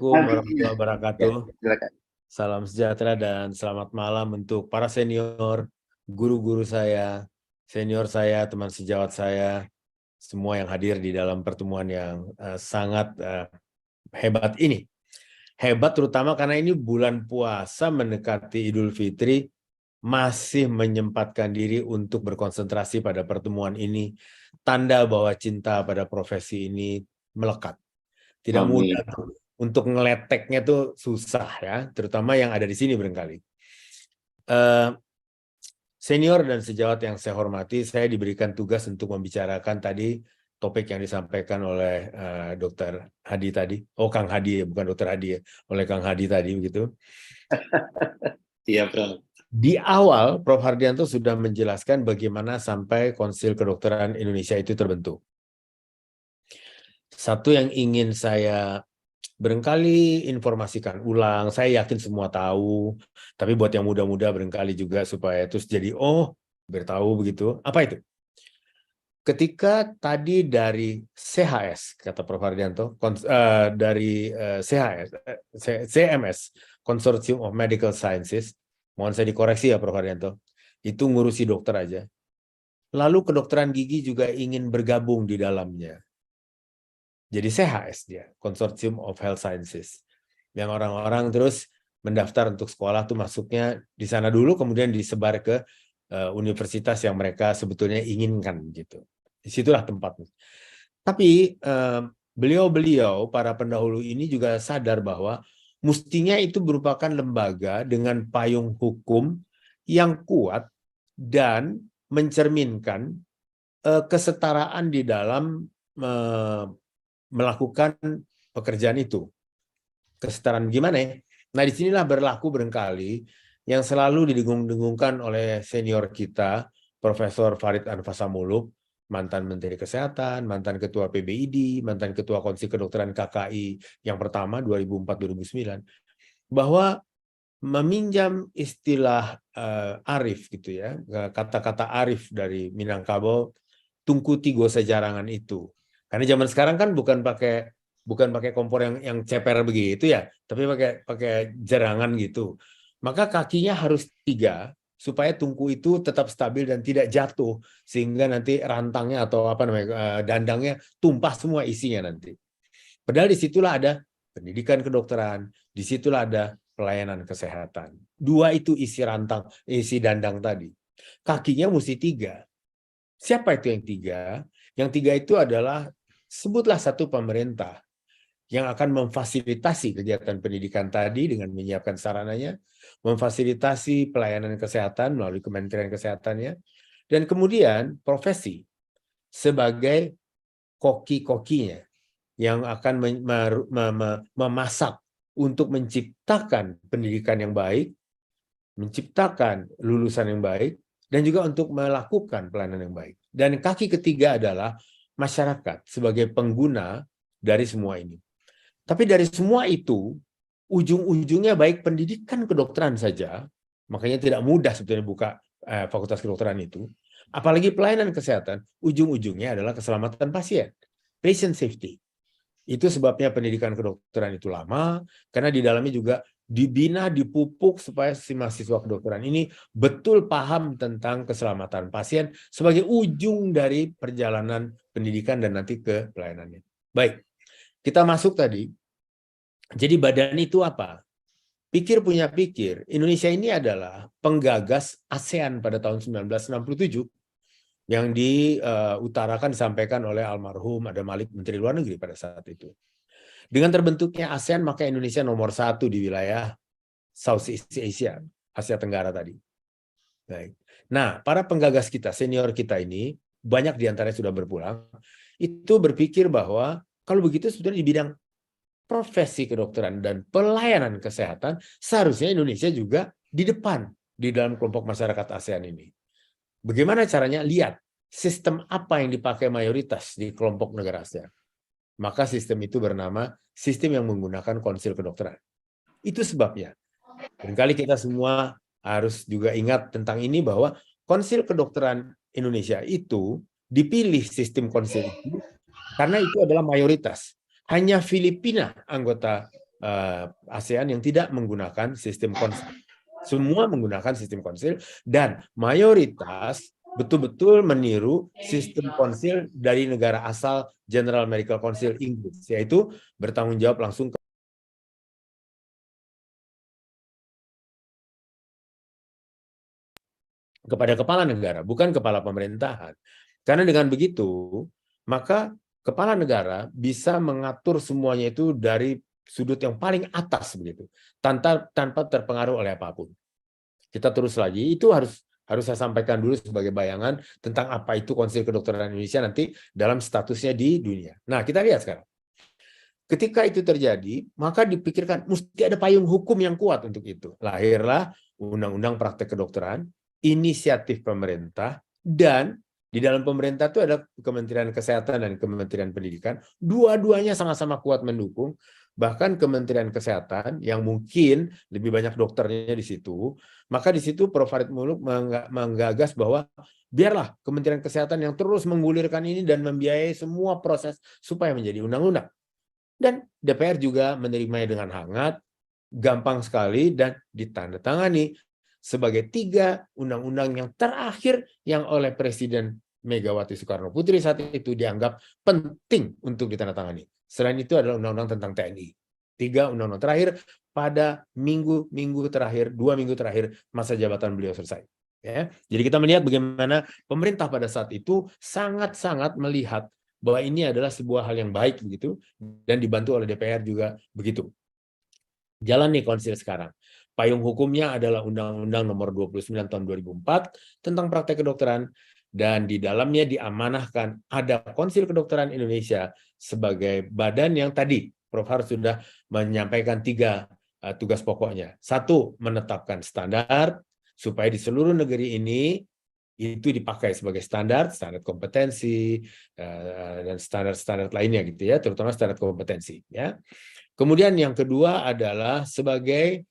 Assalamualaikum warahmatullahi Ya, wabarakatuh. silakan. Salam sejahtera dan selamat malam untuk para senior, guru-guru saya, senior saya, teman sejawat saya, semua yang hadir di dalam pertemuan yang sangat hebat ini. Hebat terutama karena ini bulan puasa mendekati Idul Fitri, masih menyempatkan diri untuk berkonsentrasi pada pertemuan ini. Tanda bahwa cinta pada profesi ini melekat. Tidak Amin. mudah untuk ngeleteknya tuh susah ya, terutama yang ada di sini barangkali. Senior dan sejawat yang saya hormati, saya diberikan tugas untuk membicarakan tadi topik yang disampaikan oleh Dr. Hadi tadi. Oh, Kang Hadi ya, bukan Dr. Hadi ya, oleh Kang Hadi tadi begitu. Iya, Bro. Di awal, Prof. Hardianto sudah menjelaskan bagaimana sampai Konsil Kedokteran Indonesia itu terbentuk. Satu yang ingin saya barangkali informasikan ulang, saya yakin semua tahu, tapi buat yang muda-muda barangkali juga supaya terus jadi, oh, bertahu begitu. Apa itu? Ketika tadi dari CHS, kata Prof. Hardianto, dari CHS, CMS, Consortium of Medical Sciences, mohon saya dikoreksi ya Prof. Hardianto, itu ngurusi dokter aja. Lalu kedokteran gigi juga ingin bergabung di dalamnya. Jadi CHS dia, Consortium of Health Sciences. Yang orang-orang terus mendaftar untuk sekolah tuh masuknya di sana dulu, kemudian disebar ke universitas yang mereka sebetulnya inginkan gitu. Disitulah tempatnya. Tapi beliau-beliau, para pendahulu ini juga sadar bahwa mestinya itu merupakan lembaga dengan payung hukum yang kuat dan mencerminkan kesetaraan di dalam melakukan pekerjaan itu. Kesetaraan gimana ya? Nah, disinilah berlaku barangkali yang selalu didengung-dengungkan oleh senior kita, Profesor Farid Anfasa Muluk, mantan Menteri Kesehatan, mantan Ketua PBID, mantan Ketua Komisi Kedokteran KKI yang pertama 2004-2009, bahwa meminjam istilah Arif gitu ya, kata-kata Arif dari Minangkabau, tungkuti go sejarangan itu. Karena zaman sekarang kan bukan pakai kompor yang ceper begitu ya, tapi pakai jarangan gitu. Maka kakinya harus 3 supaya tungku itu tetap stabil dan tidak jatuh sehingga nanti rantangnya atau apa namanya dandangnya tumpah semua isinya nanti. Padahal disitulah ada pendidikan kedokteran, disitulah ada pelayanan kesehatan. 2 itu isi rantang, isi dandang tadi. Kakinya mesti 3. Siapa itu yang 3? Yang 3 itu adalah, sebutlah satu pemerintah yang akan memfasilitasi kegiatan pendidikan tadi dengan menyiapkan sarananya, memfasilitasi pelayanan kesehatan melalui Kementerian Kesehatannya, dan kemudian profesi sebagai koki-kokinya yang akan memasak untuk menciptakan pendidikan yang baik, menciptakan lulusan yang baik, dan juga untuk melakukan pelayanan yang baik. Dan kaki ketiga adalah masyarakat sebagai pengguna dari semua ini. Tapi dari semua itu, ujung-ujungnya baik pendidikan kedokteran saja, makanya tidak mudah sebetulnya buka fakultas kedokteran itu, apalagi pelayanan kesehatan, ujung-ujungnya adalah keselamatan pasien, patient safety. Itu sebabnya pendidikan kedokteran itu lama, karena di dalamnya juga dibina, dipupuk supaya si mahasiswa kedokteran ini betul paham tentang keselamatan pasien sebagai ujung dari perjalanan pendidikan dan nanti ke pelayanannya. Baik, kita masuk tadi. Jadi badan itu apa? Pikir punya pikir, Indonesia ini adalah penggagas ASEAN pada tahun 1967 yang diutarakan disampaikan oleh almarhum Adam Malik, Menteri Luar Negeri pada saat itu. Dengan terbentuknya ASEAN, maka Indonesia nomor 1 di wilayah Southeast Asia, Asia Tenggara tadi. Baik. Nah, para penggagas kita, senior kita ini, banyak diantaranya sudah berpulang, itu berpikir bahwa kalau begitu sebetulnya di bidang profesi kedokteran dan pelayanan kesehatan, seharusnya Indonesia juga di depan di dalam kelompok masyarakat ASEAN ini. Bagaimana caranya? Lihat sistem apa yang dipakai mayoritas di kelompok negara ASEAN. Maka sistem itu bernama sistem yang menggunakan konsil kedokteran. Itu sebabnya. Barangkali kita semua harus juga ingat tentang ini bahwa konsil kedokteran Indonesia itu dipilih sistem konsil itu karena itu adalah mayoritas. Hanya Filipina anggota ASEAN yang tidak menggunakan sistem konsil. Semua menggunakan sistem konsil dan mayoritas betul-betul meniru sistem konsil dari negara asal General Medical Council Inggris, yaitu bertanggung jawab langsung kepada kepala negara, bukan kepala pemerintahan. Karena dengan begitu, maka kepala negara bisa mengatur semuanya itu dari sudut yang paling atas begitu, tanpa terpengaruh oleh apapun. Kita terus lagi, itu harus saya sampaikan dulu sebagai bayangan tentang apa itu Konsil Kedokteran Indonesia nanti dalam statusnya di dunia. Nah, kita lihat sekarang. Ketika itu terjadi, maka dipikirkan mesti ada payung hukum yang kuat untuk itu. Lahirlah Undang-Undang Praktek Kedokteran, inisiatif pemerintah, dan di dalam pemerintah itu ada Kementerian Kesehatan dan Kementerian Pendidikan. Dua-duanya sama-sama kuat mendukung. Bahkan Kementerian Kesehatan yang mungkin lebih banyak dokternya di situ, maka di situ Prof. Farid Muluk menggagas bahwa biarlah Kementerian Kesehatan yang terus menggulirkan ini dan membiayai semua proses supaya menjadi undang-undang. Dan DPR juga menerimanya dengan hangat, gampang sekali, dan ditandatangani sebagai 3 undang-undang yang terakhir yang oleh Presiden Megawati Soekarno Putri saat itu dianggap penting untuk ditandatangani. Selain itu adalah undang-undang tentang TNI. 3 undang-undang terakhir pada minggu-minggu terakhir, 2 minggu terakhir masa jabatan beliau selesai. Ya. Jadi kita melihat bagaimana pemerintah pada saat itu sangat-sangat melihat bahwa ini adalah sebuah hal yang baik begitu, dan dibantu oleh DPR juga begitu. Jalan nih konsil sekarang. Payung hukumnya adalah Undang-Undang Nomor 29 Tahun 2004 tentang praktek kedokteran, dan di dalamnya diamanahkan ada Konsil Kedokteran Indonesia sebagai badan yang tadi Prof. Har sudah menyampaikan 3 tugas pokoknya. 1, menetapkan standar supaya di seluruh negeri ini itu dipakai sebagai standar kompetensi dan standar lainnya gitu ya, terutama standar kompetensi ya. Kemudian yang kedua adalah sebagai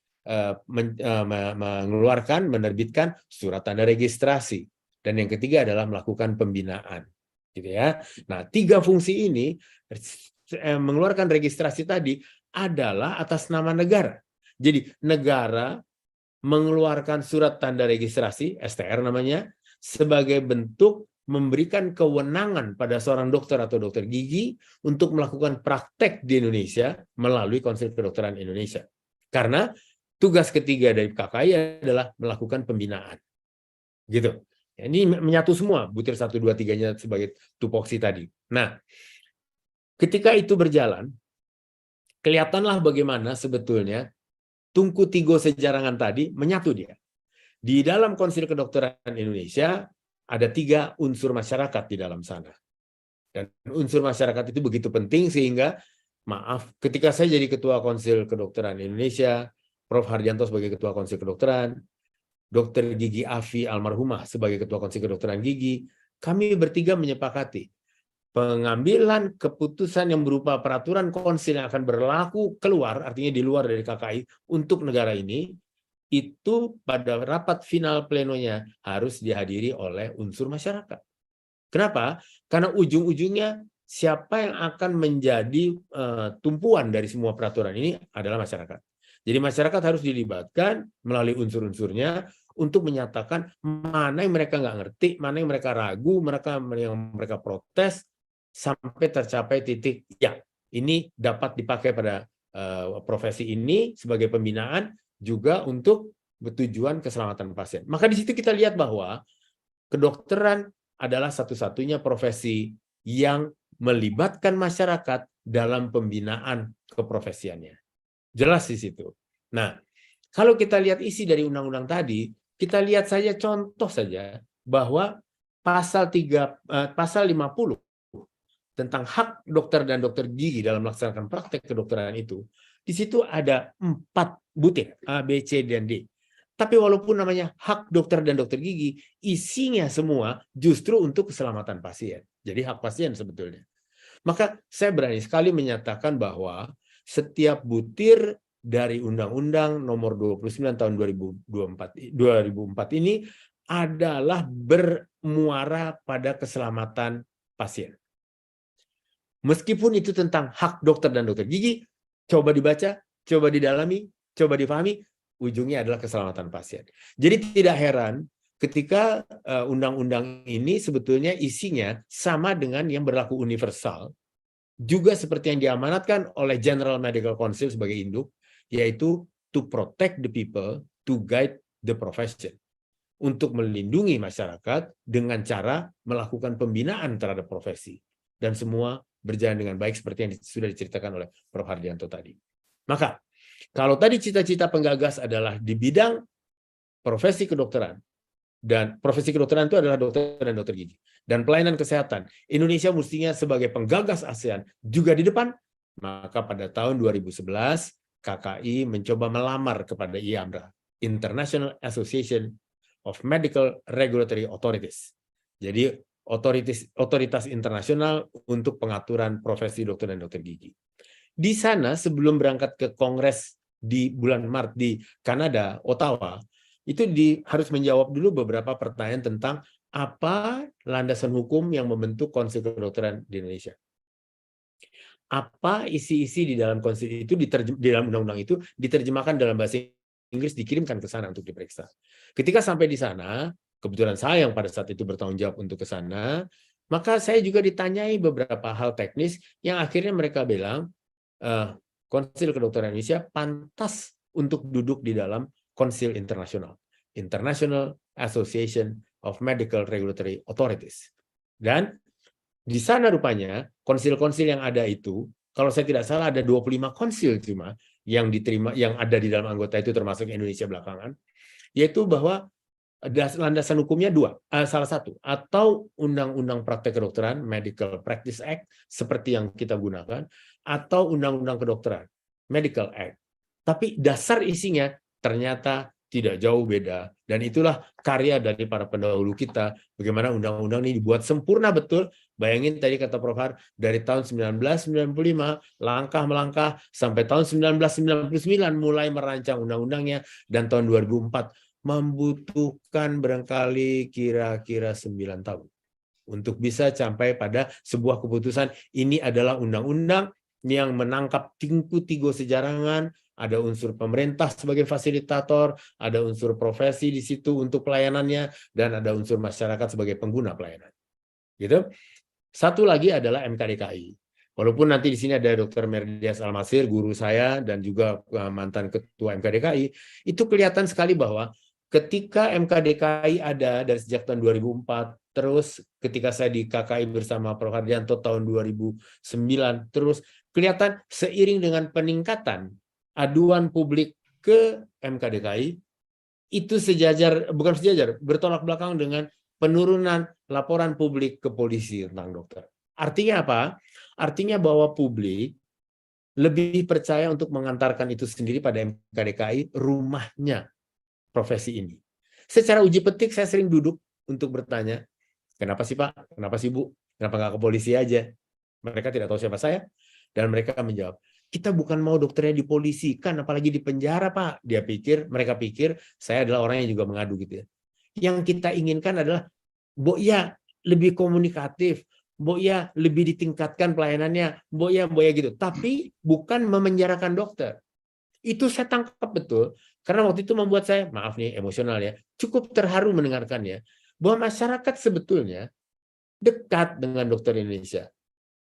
menerbitkan surat tanda registrasi, dan yang ketiga adalah melakukan pembinaan gitu ya. Nah, 3 fungsi ini mengeluarkan registrasi tadi adalah atas nama negara. Jadi negara mengeluarkan surat tanda registrasi STR namanya, sebagai bentuk memberikan kewenangan pada seorang dokter atau dokter gigi untuk melakukan praktek di Indonesia melalui Konsil Kedokteran Indonesia. Karena tugas ketiga dari KKI adalah melakukan pembinaan. Gitu. Ini menyatu semua, butir 1, 2, 3-nya sebagai tupoksi tadi. Nah, ketika itu berjalan, kelihatanlah bagaimana sebetulnya tungku tigo sejarangan tadi menyatu dia. Di dalam Konsil Kedokteran Indonesia ada 3 unsur masyarakat di dalam sana. Dan unsur masyarakat itu begitu penting sehingga, maaf, ketika saya jadi Ketua Konsil Kedokteran Indonesia, Prof. Hardianto sebagai Ketua Konsil Kedokteran, Dr. Gigi Afi almarhumah sebagai Ketua Konsil Kedokteran Gigi, kami bertiga menyepakati pengambilan keputusan yang berupa peraturan konsil yang akan berlaku keluar, artinya di luar dari KKI untuk negara ini, itu pada rapat final plenonya harus dihadiri oleh unsur masyarakat. Kenapa? Karena ujung-ujungnya siapa yang akan menjadi tumpuan dari semua peraturan ini adalah masyarakat. Jadi masyarakat harus dilibatkan melalui unsur-unsurnya untuk menyatakan mana yang mereka nggak ngerti, mana yang mereka ragu, yang mereka protes, sampai tercapai titik, ya, ini dapat dipakai pada profesi ini sebagai pembinaan, juga untuk bertujuan keselamatan pasien. Maka di situ kita lihat bahwa kedokteran adalah satu-satunya profesi yang melibatkan masyarakat dalam pembinaan keprofesiannya. Jelas di situ. Nah, kalau kita lihat isi dari undang-undang tadi, kita lihat saja contoh saja bahwa pasal 50 tentang hak dokter dan dokter gigi dalam melaksanakan praktek kedokteran itu, di situ ada 4 butir, A, B, C, dan D. Tapi walaupun namanya hak dokter dan dokter gigi, isinya semua justru untuk keselamatan pasien. Jadi hak pasien sebetulnya. Maka saya berani sekali menyatakan bahwa setiap butir dari Undang-Undang Nomor 29 Tahun 2004 ini adalah bermuara pada keselamatan pasien. Meskipun itu tentang hak dokter dan dokter gigi, coba dibaca, coba didalami, coba difahami, ujungnya adalah keselamatan pasien. Jadi tidak heran ketika undang-undang ini sebetulnya isinya sama dengan yang berlaku universal, juga seperti yang diamanatkan oleh General Medical Council sebagai induk, yaitu to protect the people, to guide the profession. Untuk melindungi masyarakat dengan cara melakukan pembinaan terhadap profesi. Dan semua berjalan dengan baik seperti yang sudah diceritakan oleh Prof. Hardianto tadi. Maka, kalau tadi cita-cita penggagas adalah di bidang profesi kedokteran, dan profesi kedokteran itu adalah dokter dan dokter gigi, dan pelayanan kesehatan, Indonesia mestinya sebagai penggagas ASEAN juga di depan, maka pada tahun 2011, KKI mencoba melamar kepada IAMRA, International Association of Medical Regulatory Authorities. Jadi otoritas internasional untuk pengaturan profesi dokter dan dokter gigi. Di sana sebelum berangkat ke kongres di bulan Maret di Kanada, Ottawa, itu harus menjawab dulu beberapa pertanyaan tentang apa landasan hukum yang membentuk konsil kedokteran di Indonesia. Apa isi-isi di dalam konsil itu, di dalam undang-undang itu diterjemahkan dalam bahasa Inggris, dikirimkan ke sana untuk diperiksa. Ketika sampai di sana, kebetulan saya yang pada saat itu bertanggung jawab untuk ke sana, maka saya juga ditanyai beberapa hal teknis yang akhirnya mereka bilang, Konsil Kedokteran Indonesia pantas untuk duduk di dalam konsil internasional, International Association of Medical Regulatory Authorities. Dan di sana rupanya konsil-konsil yang ada itu, kalau saya tidak salah ada 25 konsil cuma yang diterima, yang ada di dalam anggota itu termasuk Indonesia belakangan, yaitu bahwa landasan hukumnya salah satu, atau Undang-Undang Praktek Kedokteran Medical Practice Act seperti yang kita gunakan, atau Undang-Undang Kedokteran Medical Act. Tapi dasar isinya ternyata tidak jauh beda, dan itulah karya dari para pendahulu kita, bagaimana undang-undang ini dibuat sempurna betul. Bayangin tadi kata Prof. Har, dari tahun 1995 langkah melangkah sampai tahun 1999 mulai merancang undang-undangnya, dan tahun 2004 membutuhkan barangkali kira-kira 9 tahun untuk bisa sampai pada sebuah keputusan. Ini adalah undang-undang yang menangkap tingku-tigo sejarangan, ada unsur pemerintah sebagai fasilitator, ada unsur profesi di situ untuk pelayanannya, dan ada unsur masyarakat sebagai pengguna pelayanan. Gitu. Satu lagi adalah MKDKI. Walaupun nanti di sini ada Dr. Merdias Almasir, guru saya dan juga mantan ketua MKDKI, itu kelihatan sekali bahwa ketika MKDKI ada dari sejak tahun 2004, terus ketika saya di KKI bersama Prof. Hardianto tahun 2009, terus kelihatan seiring dengan peningkatan aduan publik ke MKDKI, itu bukan sejajar, bertolak belakang dengan penurunan laporan publik ke polisi tentang dokter. Artinya apa? Artinya bahwa publik lebih percaya untuk mengantarkan itu sendiri pada MKDKI, rumahnya profesi ini. Secara uji petik saya sering duduk untuk bertanya, kenapa sih Pak? Kenapa sih Bu? Kenapa nggak ke polisi aja? Mereka tidak tahu siapa saya, dan mereka menjawab, kita bukan mau dokternya dipolisikan, apalagi di penjara Pak. Mereka pikir saya adalah orang yang juga mengadu gitu ya. Yang kita inginkan adalah, Mbok ya lebih komunikatif, Mbok ya lebih ditingkatkan pelayanannya, Mbok ya gitu. Tapi bukan memenjarakan dokter. Itu saya tangkap betul, karena waktu itu membuat saya, maaf nih emosional ya, cukup terharu mendengarkannya, bahwa masyarakat sebetulnya dekat dengan dokter Indonesia.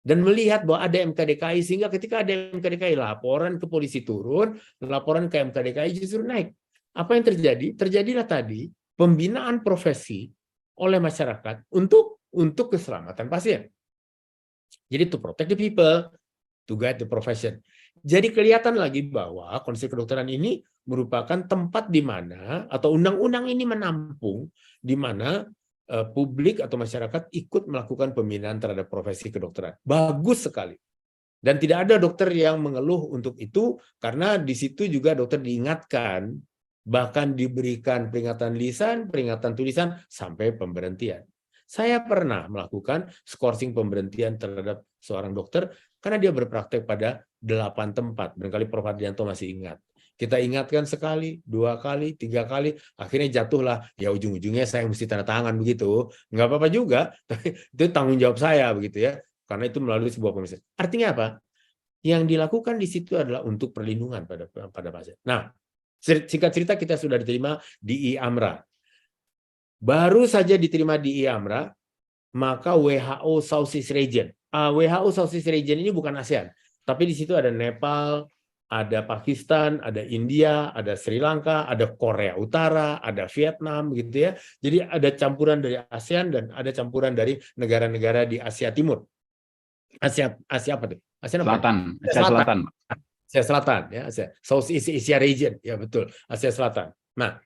Dan melihat bahwa ada MKDKI, sehingga ketika ada MKDKI, laporan ke polisi turun, laporan ke MKDKI justru naik. Apa yang terjadi? Terjadilah tadi pembinaan profesi oleh masyarakat untuk keselamatan pasien. Jadi to protect the people, to guide the profession. Jadi kelihatan lagi bahwa konsil kedokteran ini merupakan tempat di mana, atau undang-undang ini menampung, di mana publik atau masyarakat ikut melakukan pembinaan terhadap profesi kedokteran. Bagus sekali. Dan tidak ada dokter yang mengeluh untuk itu, karena di situ juga dokter diingatkan, bahkan diberikan peringatan lisan, peringatan tulisan, sampai pemberhentian. Saya pernah melakukan skorsing pemberhentian terhadap seorang dokter, karena dia berpraktek pada 8 tempat. Barangkali Prof. Hardianto masih ingat. Kita ingatkan sekali, 2 kali, 3 kali, akhirnya jatuhlah. Ya ujung-ujungnya saya mesti tanda tangan begitu. Nggak apa-apa juga, tapi itu tanggung jawab saya begitu ya. Karena itu melalui sebuah komisi. Artinya apa? Yang dilakukan di situ adalah untuk perlindungan pada pasien. Nah, singkat cerita kita sudah diterima di IAMRA. Baru saja diterima di IAMRA, maka WHO Southeast Region. WHO Southeast Region ini bukan ASEAN, tapi di situ ada Nepal, ada Pakistan, ada India, ada Sri Lanka, ada Korea Utara, ada Vietnam, gitu ya. Jadi ada campuran dari ASEAN dan ada campuran dari negara-negara di Asia Timur. Asia apa tuh? Asia Selatan, Asia Selatan. Asia Selatan, ya, Southeast Asia Region, ya betul, Asia Selatan. Nah,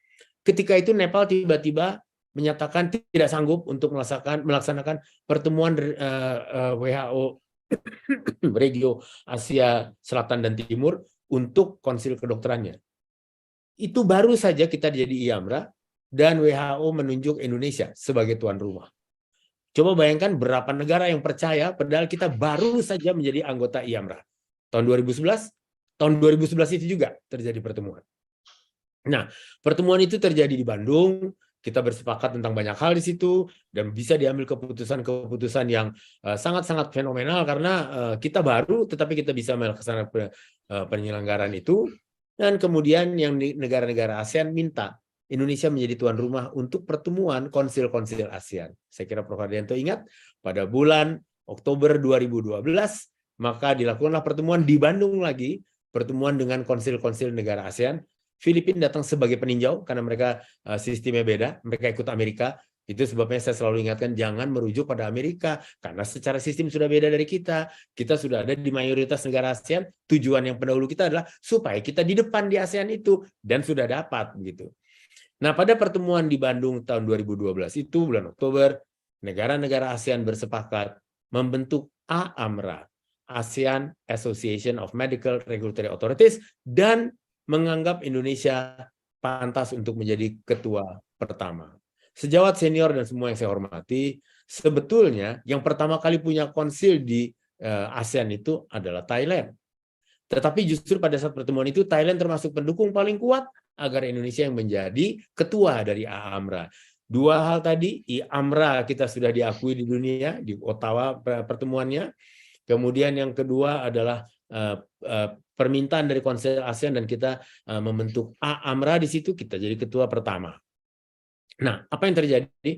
ketika itu Nepal tiba-tiba menyatakan tidak sanggup untuk melaksanakan pertemuan WHO Regio Asia Selatan dan Timur untuk konsil kedokterannya. Itu baru saja kita jadi IAMRA dan WHO menunjuk Indonesia sebagai tuan rumah. Coba bayangkan berapa negara yang percaya padahal kita baru saja menjadi anggota IAMRA. Tahun 2011, tahun 2011 itu juga terjadi pertemuan. Nah, pertemuan itu terjadi di Bandung. Kita bersepakat tentang banyak hal di situ dan bisa diambil keputusan-keputusan yang sangat-sangat fenomenal karena kita baru tetapi kita bisa melaksanakan penyelenggaraan itu. Dan kemudian yang negara-negara ASEAN minta Indonesia menjadi tuan rumah untuk pertemuan konsil-konsil ASEAN. Saya kira Prof. Hardianto ingat pada bulan Oktober 2012 maka dilakukanlah pertemuan di Bandung lagi, pertemuan dengan konsil-konsil negara ASEAN. Filipina datang sebagai peninjau karena mereka sistemnya beda, mereka ikut Amerika. Itu sebabnya saya selalu ingatkan jangan merujuk pada Amerika karena secara sistem sudah beda dari kita. Kita sudah ada di mayoritas negara ASEAN. Tujuan yang pendahulu kita adalah supaya kita di depan di ASEAN itu dan sudah dapat gitu. Nah, pada pertemuan di Bandung tahun 2012 itu bulan Oktober, negara-negara ASEAN bersepakat membentuk AAMRA, ASEAN Association of Medical Regulatory Authorities, dan menganggap Indonesia pantas untuk menjadi ketua pertama. Sejawat senior dan semua yang saya hormati, sebetulnya yang pertama kali punya konsil di ASEAN itu adalah Thailand. Tetapi justru pada saat pertemuan itu Thailand termasuk pendukung paling kuat agar Indonesia yang menjadi ketua dari AAMRA. Dua hal tadi, IAMRA kita sudah diakui di dunia, di Ottawa pertemuannya. Kemudian yang kedua adalah permintaan dari Konsil ASEAN dan kita membentuk AAMRA di situ, kita jadi ketua pertama. Nah, apa yang terjadi?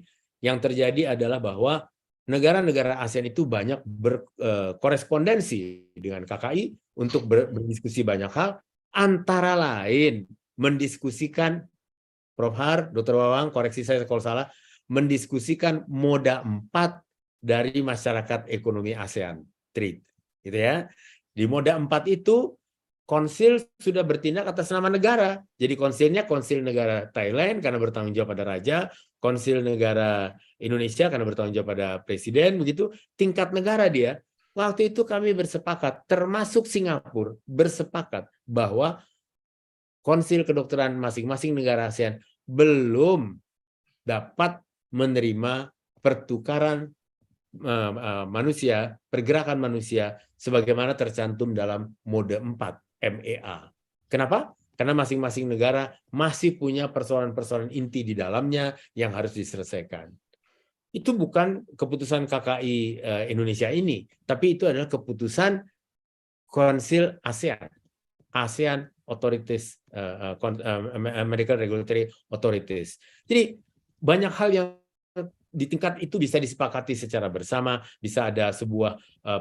Yang terjadi adalah bahwa negara-negara ASEAN itu banyak berkorespondensi dengan KKI untuk berdiskusi banyak hal, antara lain mendiskusikan, Prof. Har, Dr. Wawang, koreksi saya kalau salah, mendiskusikan moda 4 dari masyarakat ekonomi ASEAN, trade, gitu ya. Di moda 4 itu konsil sudah bertindak atas nama negara. Jadi konsilnya konsil negara Thailand karena bertanggung jawab pada raja, konsil negara Indonesia karena bertanggung jawab pada presiden, begitu. Tingkat negara dia. Waktu itu kami bersepakat, termasuk Singapura, bersepakat bahwa konsil kedokteran masing-masing negara ASEAN belum dapat menerima pertukaran manusia, pergerakan manusia sebagaimana tercantum dalam mode 4 MEA. Kenapa? Karena masing-masing negara masih punya persoalan-persoalan inti di dalamnya yang harus diselesaikan. Itu bukan keputusan KKI Indonesia ini, tapi itu adalah keputusan Konsil ASEAN, ASEAN Authorities, Medical Regulatory Authorities. Jadi banyak hal yang di tingkat itu bisa disepakati secara bersama, bisa ada sebuah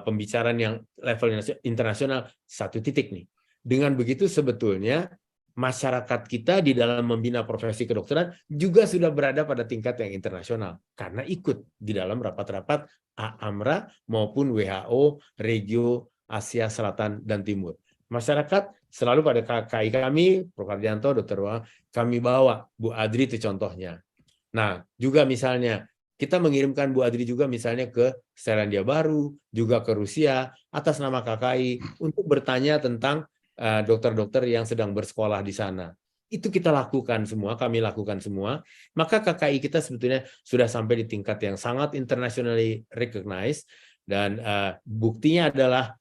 pembicaraan yang level internasional satu titik nih. Dengan begitu sebetulnya masyarakat kita di dalam membina profesi kedokteran juga sudah berada pada tingkat yang internasional karena ikut di dalam rapat-rapat AAMRA maupun WHO Regio Asia Selatan dan Timur. Masyarakat selalu pada KKI kami, Prof. Hardianto, Dr. Wang, kami bawa Bu Adri itu contohnya. Nah, juga misalnya kita mengirimkan Bu Adri juga misalnya ke Selandia Baru, juga ke Rusia atas nama KKI untuk bertanya tentang dokter-dokter yang sedang bersekolah di sana. Itu kita lakukan semua, kami lakukan semua. Maka KKI kita sebetulnya sudah sampai di tingkat yang sangat internationally recognized dan buktinya adalah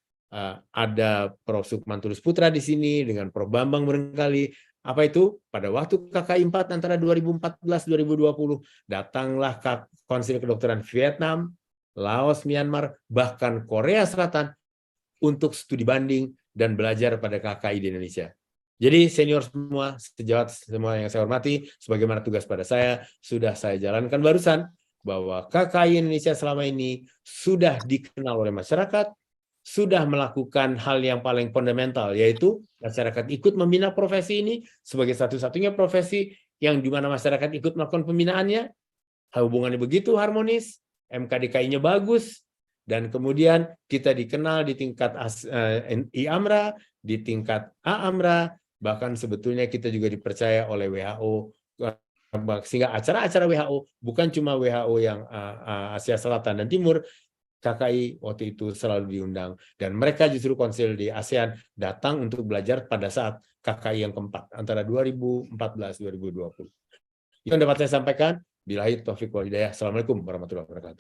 ada Prof. Sukman Tulus Putra di sini dengan Prof. Bambang barangkali. Apa itu? Pada waktu KKI 4 antara 2014-2020 datanglah Konsil Kedokteran Vietnam, Laos, Myanmar, bahkan Korea Selatan untuk studi banding dan belajar pada KKI di Indonesia. Jadi senior semua, sejawat semua yang saya hormati, sebagaimana tugas pada saya, sudah saya jalankan barusan, bahwa KKI Indonesia selama ini sudah dikenal oleh masyarakat, sudah melakukan hal yang paling fundamental, yaitu masyarakat ikut membina profesi ini sebagai satu-satunya profesi yang di mana masyarakat ikut melakukan pembinaannya, hubungannya begitu harmonis, MKDKI-nya bagus, dan kemudian kita dikenal di tingkat I-AMRA, di tingkat A-AMRA, bahkan sebetulnya kita juga dipercaya oleh WHO, sehingga acara-acara WHO bukan cuma WHO yang Asia Selatan dan Timur, KKI waktu itu selalu diundang, dan mereka justru konsil di ASEAN datang untuk belajar pada saat KKI yang keempat antara 2014-2020. Yang dapat saya sampaikan, billahi taufiq wal hidayah. Assalamualaikum warahmatullahi wabarakatuh.